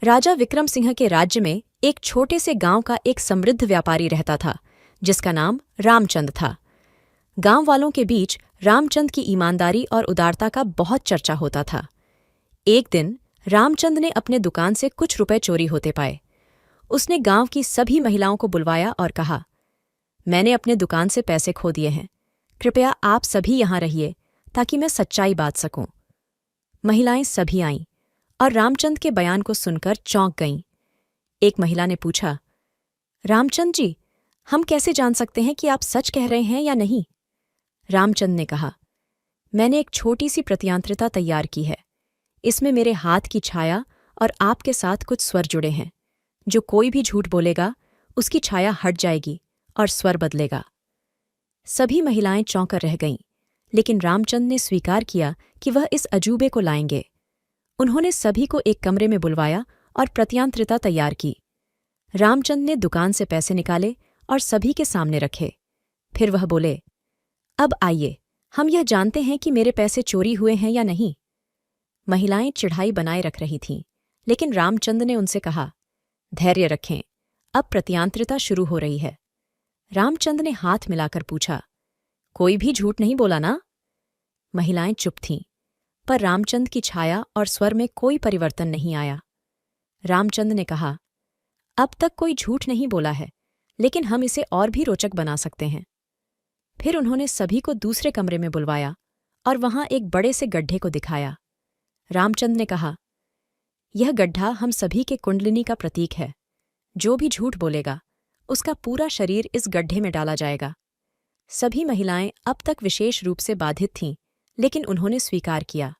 राजा विक्रम सिंह के राज्य में एक छोटे से गांव का एक समृद्ध व्यापारी रहता था, जिसका नाम रामचंद था। गांव वालों के बीच रामचंद की ईमानदारी और उदारता का बहुत चर्चा होता था। एक दिन रामचंद ने अपने दुकान से कुछ रुपए चोरी होते पाए। उसने गांव की सभी महिलाओं को बुलवाया और कहा, मैंने अपने दुकान से पैसे खो दिए हैं, कृपया आप सभी यहां रहिए ताकि मैं सच्चाई बात सकूं। महिलाएं सभी आईं और रामचंद के बयान को सुनकर चौंक गईं। एक महिला ने पूछा, रामचंद जी, हम कैसे जान सकते हैं कि आप सच कह रहे हैं या नहीं? रामचंद ने कहा, मैंने एक छोटी सी प्रतियांत्रिता तैयार की है। इसमें मेरे हाथ की छाया और आपके साथ कुछ स्वर जुड़े हैं। जो कोई भी झूठ बोलेगा उसकी छाया हट जाएगी और स्वर बदलेगा। सभी महिलाएं चौंकर रह गईं, लेकिन रामचंद ने स्वीकार किया कि वह इस अजूबे को लाएंगे। उन्होंने सभी को एक कमरे में बुलवाया और प्रतियांत्रिता तैयार की। रामचंद ने दुकान से पैसे निकाले और सभी के सामने रखे। फिर वह बोले, अब आइए, हम यह जानते हैं कि मेरे पैसे चोरी हुए हैं या नहीं। महिलाएं चिढ़ाई बनाए रख रही थीं, लेकिन रामचंद ने उनसे कहा, धैर्य रखें, अब प्रतियांत्रिता शुरू हो रही है। रामचंद ने हाथ मिलाकर पूछा, कोई भी झूठ नहीं बोला ना? महिलाएं चुप थीं, पर रामचंद की छाया और स्वर में कोई परिवर्तन नहीं आया। रामचंद ने कहा, अब तक कोई झूठ नहीं बोला है, लेकिन हम इसे और भी रोचक बना सकते हैं। फिर उन्होंने सभी को दूसरे कमरे में बुलवाया और वहां एक बड़े से गड्ढे को दिखाया। रामचंद ने कहा, यह गड्ढा हम सभी के कुंडलिनी का प्रतीक है। जो भी झूठ बोलेगा उसका पूरा शरीर इस गड्ढे में डाला जाएगा। सभी महिलाएं अब तक विशेष रूप से बाधित थीं, लेकिन उन्होंने स्वीकार किया।